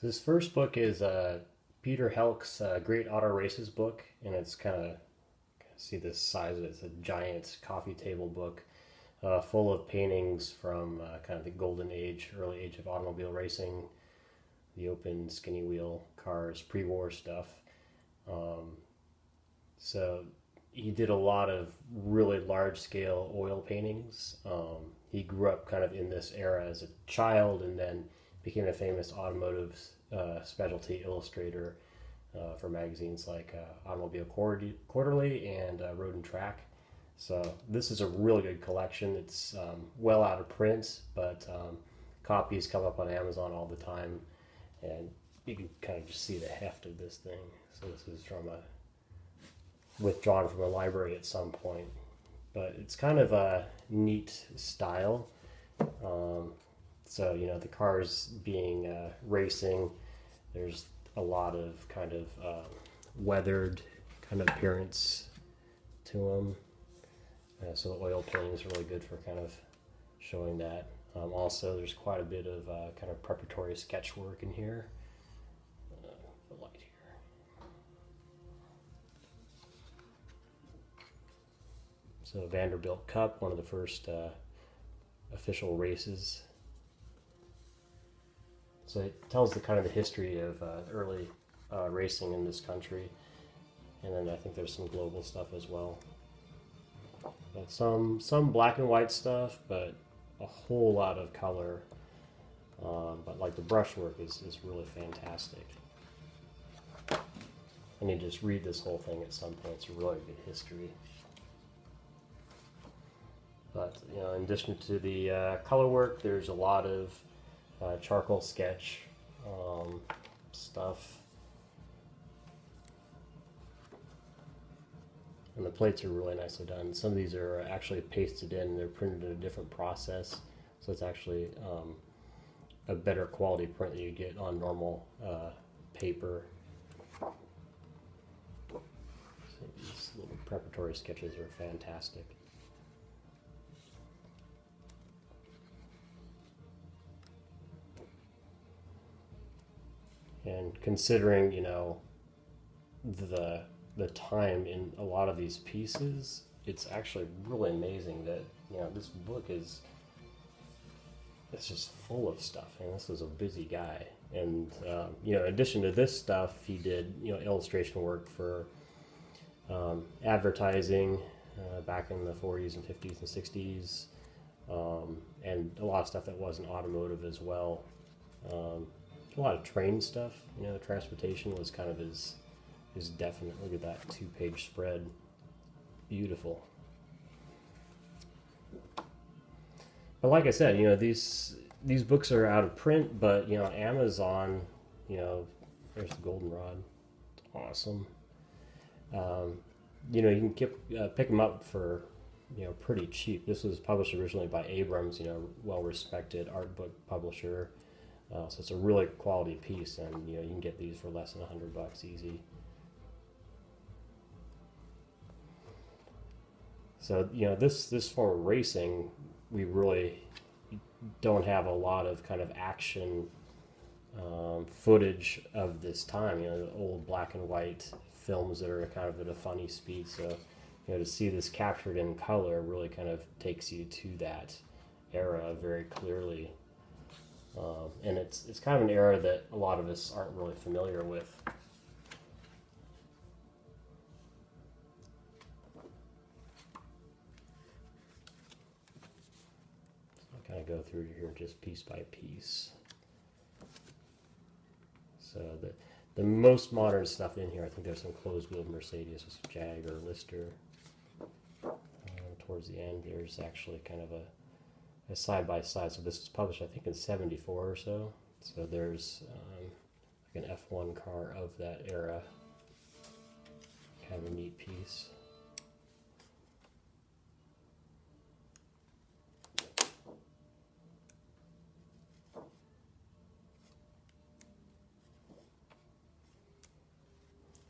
This first book is Peter Helck's Great Auto Races book, and it's kind of see this size of it. It's a giant coffee table book full of paintings from kind of the golden age, early age of automobile racing, the open skinny wheel cars, pre-war stuff. Um, so he did a lot of really large scale oil paintings. He grew up kind of in this era as a child and then became a famous automotive specialty illustrator for magazines like Automobile Quarterly and Road and Track. So this is a really good collection. It's well out of print, but copies come up on Amazon all the time, and you can kind of just see the heft of this thing. So this is withdrawn from a library at some point, but it's kind of a neat style. So the cars being racing, there's a lot of kind of weathered kind of appearance to them. So the oil painting is really good for kind of showing that. Also, there's quite a bit of kind of preparatory sketch work in here. The light here. So Vanderbilt Cup, one of the first official races. So it tells the kind of the history of early racing in this country, and then I think there's some global stuff as well. But some black and white stuff, but a whole lot of color. But like the brushwork is really fantastic. I need to just read this whole thing at some point. It's a really good history. But in addition to the color work, there's a lot of charcoal sketch stuff. And the plates are really nicely done. Some of these are actually pasted in. They're printed in a different process. So it's actually a better quality print that you get on normal paper. So these little preparatory sketches are fantastic. And considering, the time in a lot of these pieces, it's actually really amazing that, this book it's just full of stuff. And this was a busy guy. And, in addition to this stuff, he did, illustration work for advertising back in the 40s and 50s and 60s, and a lot of stuff that wasn't automotive as well. A lot of train stuff. Transportation was kind of his definite. Look at that 2-page spread. Beautiful. But like I said, these books are out of print, but Amazon, there's the goldenrod. It's awesome. You can pick them up for pretty cheap. This was published originally by Abrams, well-respected art book publisher. So it's a really quality piece, and you can get these for less than $100 easy. So this form of racing, we really don't have a lot of kind of action footage of this time. The old black and white films that are kind of at a funny speed. So to see this captured in color really kind of takes you to that era very clearly. And it's kind of an era that a lot of us aren't really familiar with. So I'll kind of go through here just piece by piece. So the most modern stuff in here, I think there's some closed-wheel Mercedes, with some Jag or Lister. Towards the end, there's actually kind of a side by side. So this was published, I think, in '74 or so. So there's like an F1 car of that era. Kind of a neat piece.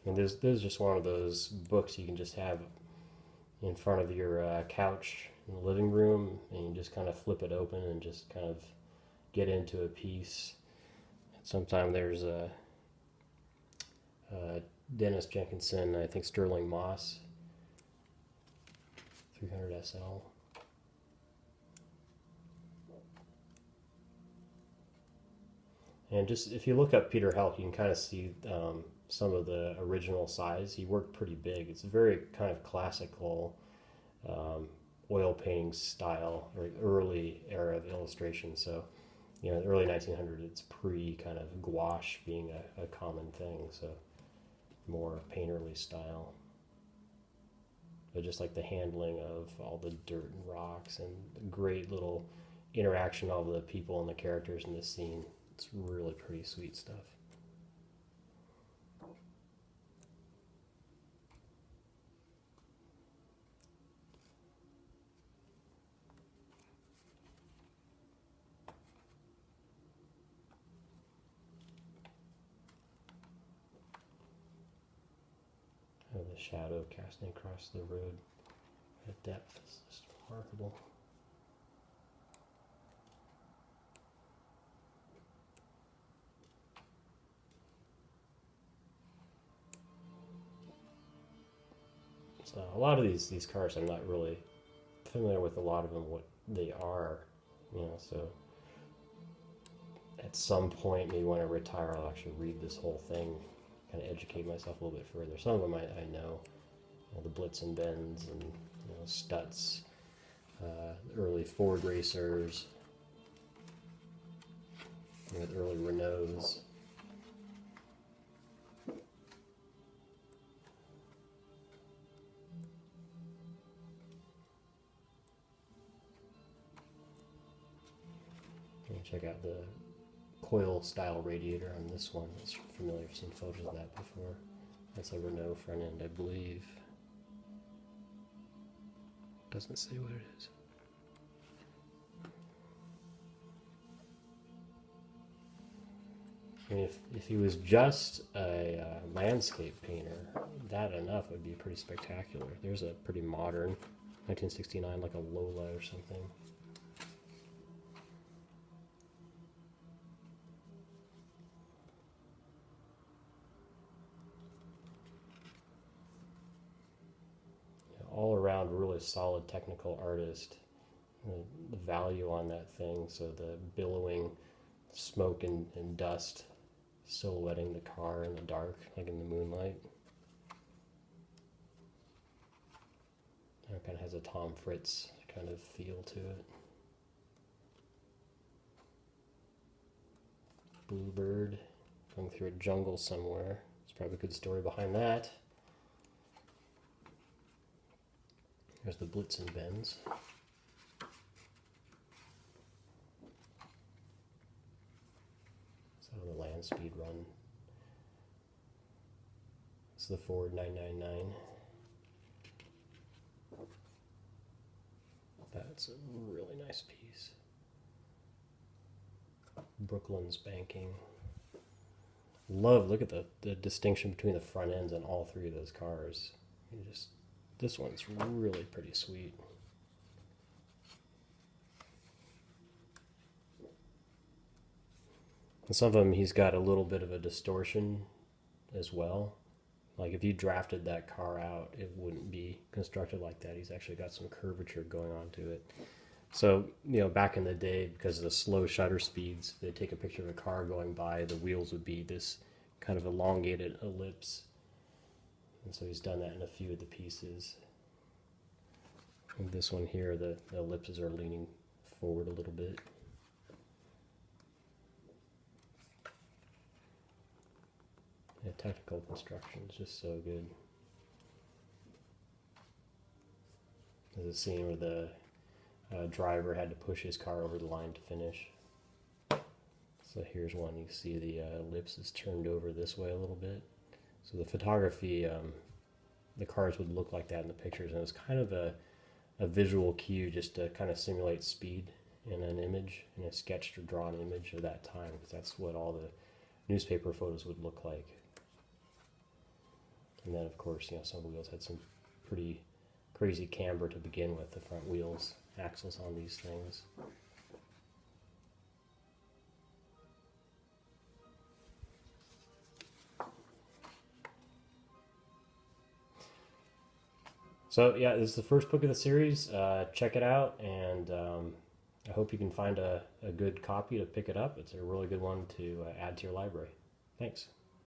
And this is just one of those books you can just have in front of your couch in the living room, and you just kind of flip it open and just kind of get into a piece. Sometime there's Dennis Jenkinson, I think Sterling Moss, 300 SL. And just if you look up Peter Helck, you can kind of see some of the original size. He worked pretty big. It's a very kind of classical oil painting style, or early era of illustration. So, you know, the early 1900s, it's pre kind of gouache being a common thing. So, more painterly style. But just like the handling of all the dirt and rocks and the great little interaction of the people and the characters in this scene. It's really pretty sweet stuff. Oh, the shadow casting across the road at depth is just remarkable. So a lot of these cars, I'm not really familiar with a lot of them, what they are, you know, so at some point, maybe when I retire, I'll actually read this whole thing, kind of educate myself a little bit further. Some of them I know, you know, the Blitz and Benz and, you know, Stutz, early Ford racers, you know, the early Renaults. Check out the coil style radiator on this one. It's familiar, I've seen photos of that before. That's a Renault front end, I believe. Doesn't say what it is. I mean, if he was just a landscape painter, that enough would be pretty spectacular. There's a pretty modern 1969, like a Lola or something. All around really solid technical artist. The value on that thing, so the billowing smoke and dust silhouetting the car in the dark, like in the moonlight. It kind of has a Tom Fritz kind of feel to it. Bluebird going through a jungle somewhere. There's probably a good story behind that. There's the Blitz and Benz. So the land speed run. It's the Ford 999. That's a really nice piece. Brooklyn's banking. Look at the distinction between the front ends on all three of those cars. This one's really pretty sweet. And some of them, he's got a little bit of a distortion as well. Like if you drafted that car out, it wouldn't be constructed like that. He's actually got some curvature going on to it. So, you know, back in the day, because of the slow shutter speeds, they'd take a picture of a car going by, the wheels would be this kind of elongated ellipse. And so he's done that in a few of the pieces. And this one here, the ellipses are leaning forward a little bit. The technical construction is just so good. There's a scene where the driver had to push his car over the line to finish. So here's one, you see the ellipse is turned over this way a little bit. So the photography, the cars would look like that in the pictures, and it was kind of a visual cue just to kind of simulate speed in an image, in a sketched or drawn image of that time, because that's what all the newspaper photos would look like. And then, of course, you know, some wheels had some pretty crazy camber to begin with, the front wheels, axles on these things. So yeah, this is the first book of the series. Check it out, and I hope you can find a good copy to pick it up. It's a really good one to add to your library. Thanks.